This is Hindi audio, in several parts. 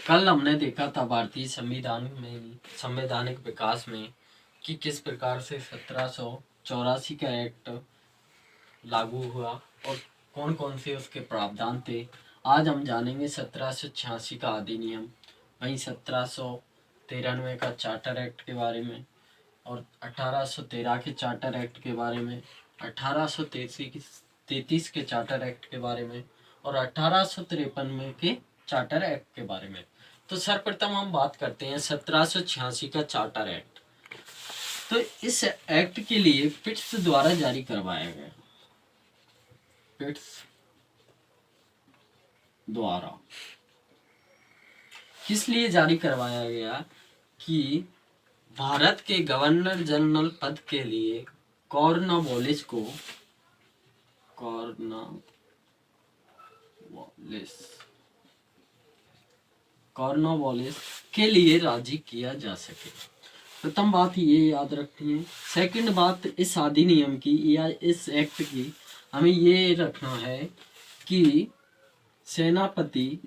कल हमने देखा था भारतीय संवैधानिक विकास में कि किस प्रकार से 1784 का एक्ट लागू हुआ और कौन कौन से उसके प्रावधान थे। आज हम जानेंगे 1786 का अधिनियम, वहीं 1793 का चार्टर एक्ट के बारे में और 1813 के चार्टर एक्ट के बारे में, 1833 के चार्टर एक्ट के बारे में और 1853 में के चार्टर एक्ट के बारे में। तो सर्वप्रथम हम बात करते हैं 1786 का चार्टर एक्ट। तो इस एक्ट के लिए पिट्स द्वारा जारी करवाया गया। पिट्स द्वारा किस लिए जारी करवाया गया कि भारत के गवर्नर जनरल पद के लिए कॉर्नवालिस के लिए राजी किया जा सके। प्रथम बात ये याद रखनी है। सेकंड बात, इस अधिनियम की या इस एक्ट की हमें ये रखना है कि सेनापति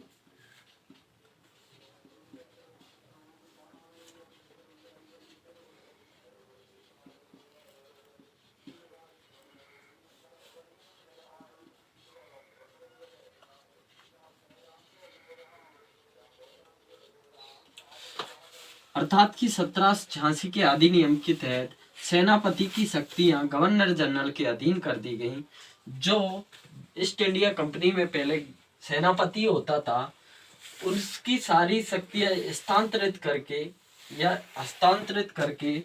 अर्थात कि 1786 के अधिनियम के तहत सेनापति की शक्तियां गवर्नर जनरल के अधीन कर दी गई। जो ईस्ट इंडिया कंपनी में पहले सेनापति होता था, उसकी सारी शक्तियां हस्तांतरित करके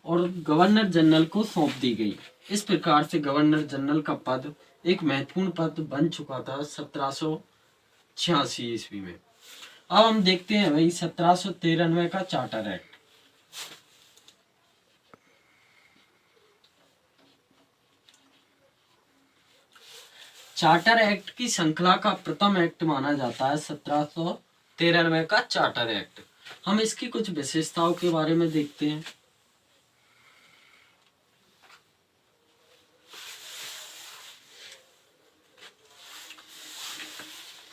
और गवर्नर जनरल को सौंप दी गई। इस प्रकार से गवर्नर जनरल का पद एक महत्वपूर्ण पद बन चुका था 1786 ईस्वी में। अब हम देखते हैं वही 1793 का चार्टर एक्ट। चार्टर एक्ट की श्रृंखला का प्रथम एक्ट माना जाता है 1793 का चार्टर एक्ट। हम इसकी कुछ विशेषताओं के बारे में देखते हैं।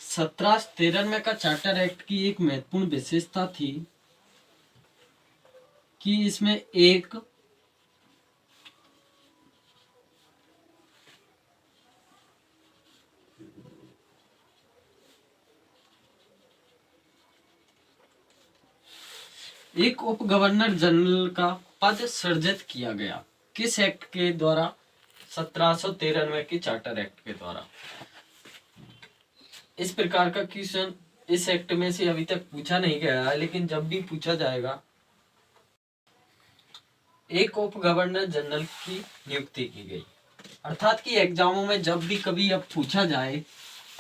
सत्रह तिरानवे का चार्टर एक्ट की एक महत्वपूर्ण विशेषता थी कि इसमें एक उप गवर्नर जनरल का पद सृजित किया गया। किस एक्ट के द्वारा? 1793 के चार्टर एक्ट के द्वारा। इस प्रकार का क्वेश्चन इस एक्ट में से अभी तक पूछा नहीं गया है, लेकिन जब भी पूछा जाएगा, एक उप गवर्नर जनरल की नियुक्ति की गई। अर्थात कि एग्जामों में जब भी कभी अब पूछा जाए,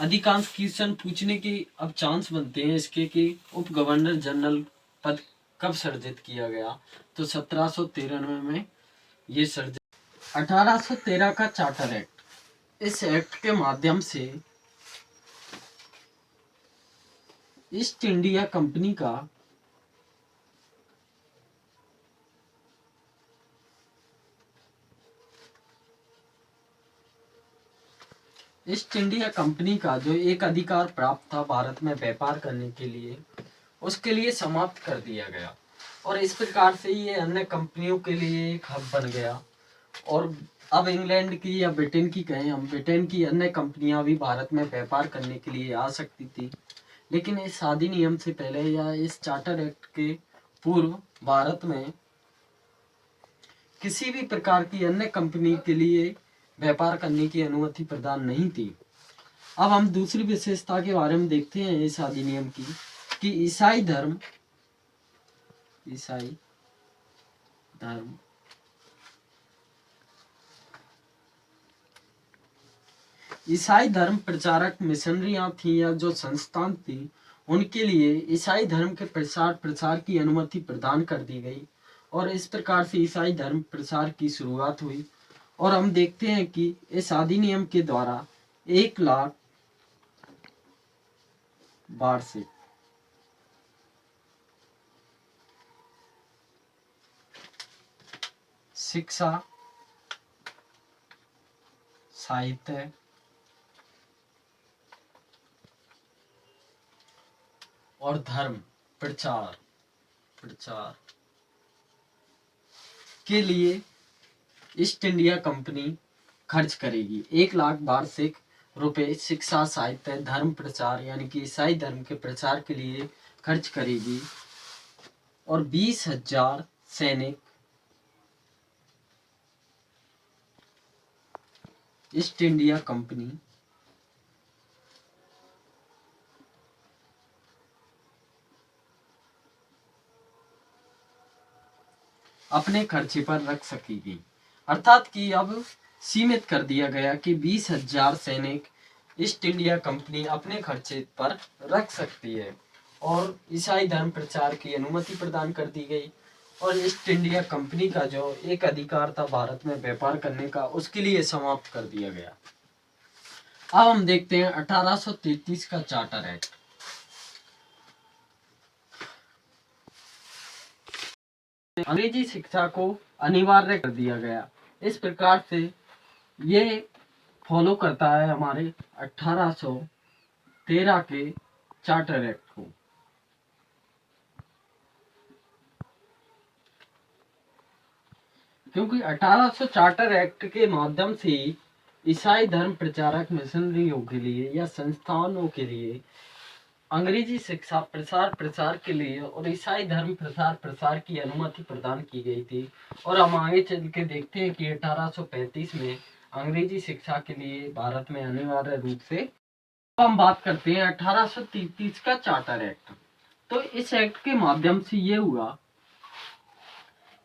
अधिकांश क्वेश्चन पूछने के अब चांस बनते हैं इसके कि उप गवर्नर जनरल पद कब सृजित किया गया। तो 1793 में ये सृजित। 1813 का चार्टर एक्ट। इस एक्ट के माध्यम से ईस्ट इंडिया कंपनी का जो एक अधिकार प्राप्त था भारत में व्यापार करने के लिए, उसके लिए समाप्त कर दिया गया और इस प्रकार से ये अन्य कंपनियों के लिए एक हब बन गया। और अब इंग्लैंड की या ब्रिटेन की कहें हम, ब्रिटेन की अन्य कंपनियां भी भारत में व्यापार करने के लिए आ सकती थी। लेकिन इस अधिनियम से पहले या इस चार्टर एक्ट के पूर्व भारत में किसी भी प्रकार की अन्य कंपनी के लिए व्यापार करने की अनुमति प्रदान नहीं थी। अब हम दूसरी विशेषता के बारे में देखते हैं इस अधिनियम की कि ईसाई धर्म प्रचारक मिशनरियां थी या जो संस्थान थी, उनके लिए ईसाई धर्म के प्रसार की अनुमति प्रदान कर दी गई और इस प्रकार से ईसाई धर्म प्रसार की शुरुआत हुई। और हम देखते हैं कि इस अधिनियम के द्वारा 1 लाख वार्षिक शिक्षा, साहित्य, और धर्म प्रचार प्रचार के लिए ईस्ट इंडिया कंपनी खर्च करेगी 1 लाख वार्षिक रुपए शिक्षा साहित्य धर्म प्रचार यानी कि ईसाई धर्म के प्रचार के लिए खर्च करेगी और 20,000 सैनिक ईस्ट इंडिया कंपनी अपने खर्चे पर रख सकेगी। अर्थात कि अब सीमित कर दिया गया कि 20,000 सैनिक ईस्ट इंडिया कंपनी अपने खर्चे पर रख सकती है और ईसाई धर्म प्रचार की अनुमति प्रदान कर दी गई और ईस्ट इंडिया कंपनी का जो एक अधिकार था भारत में व्यापार करने का उसके लिए समाप्त कर दिया गया। अब हम देखते हैं 1833 का चार्टर एक्ट। अंग्रेजी शिक्षा को अनिवार्य कर दिया गया। इस प्रकार से ये फॉलो करता है हमारे 1813 के चार्टर एक्ट को। क्योंकि 1800 चार्टर एक्ट के माध्यम से ईसाई धर्म प्रचारक मिशनरियों के लिए या संस्थानों के लिए अंग्रेजी शिक्षा प्रसार के लिए और ईसाई धर्म प्रसार की अनुमति प्रदान की गई थी। और हम आगे चल के देखते हैं कि 1835 में अंग्रेजी शिक्षा के लिए भारत में अनिवार्य रूप से हम बात करते हैं 1833 का चार्टर एक्ट। तो इस एक्ट के माध्यम से ये हुआ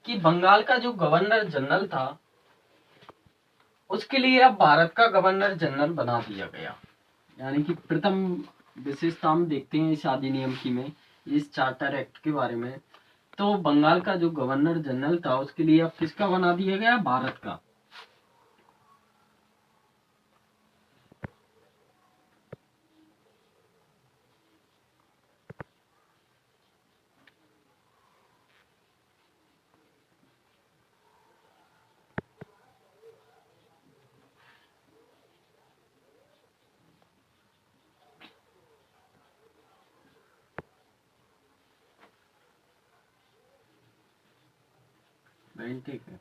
कि बंगाल का जो गवर्नर जनरल था उसके लिए अब भारत का गवर्नर जनरल बना दिया गया। यानी कि प्रथम विशेषता हम देखते हैं इस अधिनियम की में इस चार्टर एक्ट के बारे में। तो बंगाल का जो गवर्नर जनरल था उसके लिए अब किसका बना दिया गया? भारत का। ठीक है।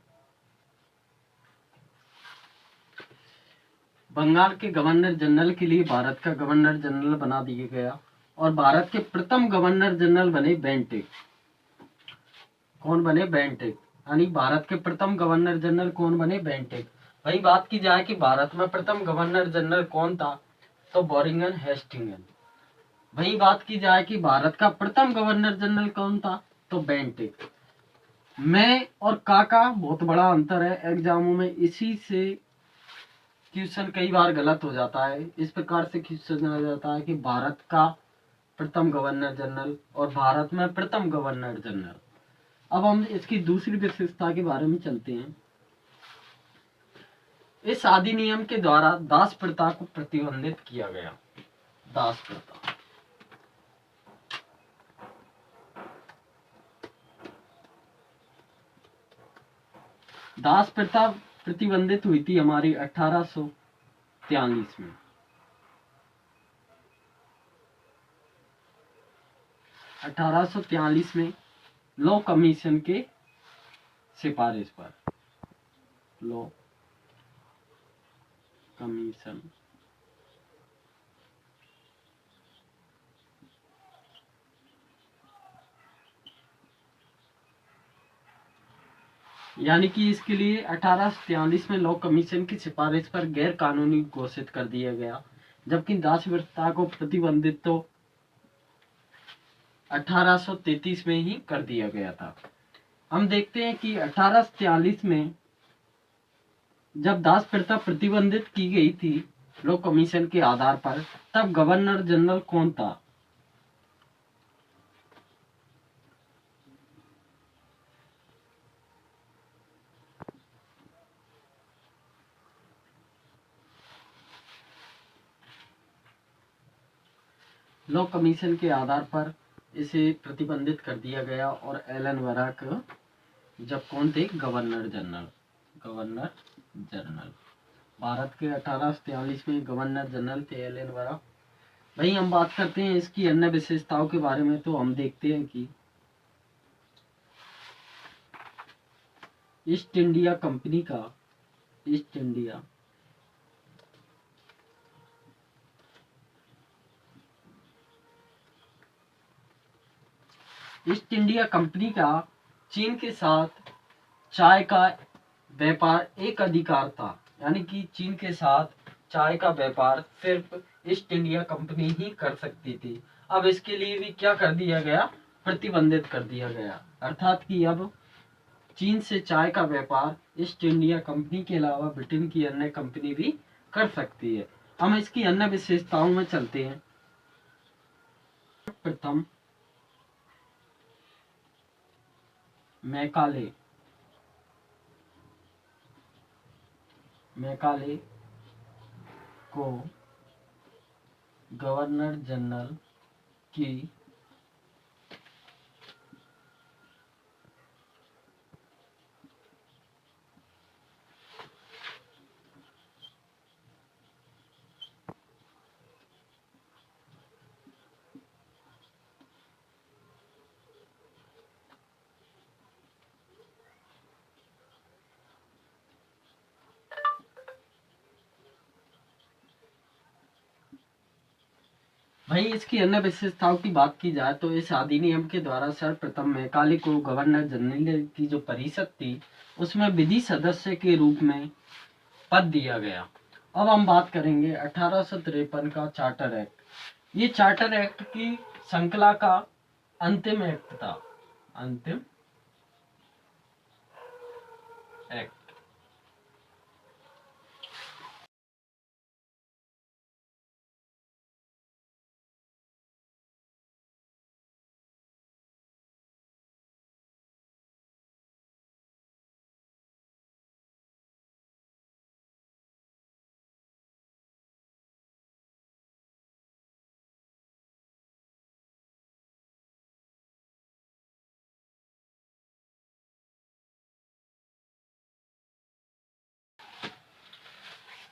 बंगाल के गवर्नर जनरल के लिए भारत का गवर्नर जनरल बना दिया गया और भारत के प्रथम गवर्नर जनरल बने बेंटिक। कौन बने? बेंटिक। यानी भारत के प्रथम गवर्नर जनरल कौन बने? बेंटिक। वही बात की जाए कि भारत में प्रथम गवर्नर जनरल कौन था तो बोरिंगन हेस्टिंगन। वही बात की जाए कि भारत का प्रथम गवर्नर जनरल कौन था तो बेंटिक। मैं और का बहुत बड़ा अंतर है एग्जामों में, इसी से क्वेश्चन कई बार गलत हो जाता है। इस प्रकार से क्वेश्चन आ जाता है कि भारत का प्रथम गवर्नर जनरल और भारत में प्रथम गवर्नर जनरल। अब हम इसकी दूसरी विशेषता के बारे में चलते हैं। इस अधिनियम के द्वारा दास प्रथा को प्रतिबंधित किया गया। दास प्रथा दास प्रथा प्रतिबंधित हुई थी हमारी 1843 में। 1843 में लॉ कमीशन के सिफारिश पर लॉ कमीशन यानी कि इसके लिए 1843 में लॉ कमीशन की सिफारिश पर गैर कानूनी घोषित कर दिया गया, जबकि दास प्रथा को प्रतिबंधित तो 1833 में ही कर दिया गया था। हम देखते हैं कि 1843 में जब दास प्रथा प्रतिबंधित की गई थी लॉ कमीशन के आधार पर, तब गवर्नर जनरल कौन था? लॉ कमीशन के आधार पर इसे प्रतिबंधित कर दिया गया और एलन वराक जब कौन थे? Governor general. Governor general Bharat के 1843 में गवर्नर जनरल थे एलन वरा। भाई हम बात करते हैं इसकी अन्य विशेषताओं के बारे में, तो हम देखते हैं कि ईस्ट इंडिया कंपनी का east India east India company का चीन के साथ चाय का व्यापार एक अधिकार था। यानी कि चीन के साथ चाय का व्यापार सिर्फ ईस्ट इंडिया कंपनी ही कर सकती थी। अब इसके लिए भी क्या कर दिया गया, प्रतिबंधित कर दिया गया, अर्थात कि अब चीन से चाय का व्यापार ईस्ट इंडिया कंपनी के अलावा ब्रिटेन की अन्य कंपनी भी कर सकती है। हम इसकी अन्य विशेषताओं में चलते हैं। प्रथम, मैकाले मैकाले को गवर्नर जनरल की भाई इसकी अन्य विशेषताओं की बात की जाए तो इस अधिनियम के द्वारा सर्वप्रथम मैकाले को गवर्नर जनरल की जो परिषद थी उसमें विधि सदस्य के रूप में पद दिया गया। अब हम बात करेंगे 1853 का चार्टर एक्ट। ये चार्टर एक्ट की श्रृंखला का अंतिम एक्ट था। अंतिम एक्ट।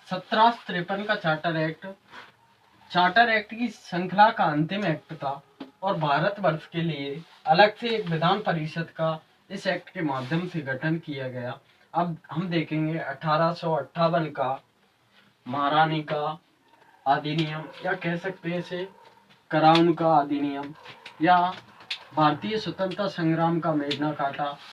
सत्रह का चार्टर एक्ट की श्रृंखला का अंतिम एक्ट था और भारतवर्ष के लिए अलग से एक विधान परिषद का इस एक्ट के माध्यम से गठन किया गया। अब हम देखेंगे 1858 का महारानी का अधिनियम, या कह सकते हैं इसे कराउन का अधिनियम, या भारतीय स्वतंत्रता संग्राम का मेगना कार्टा,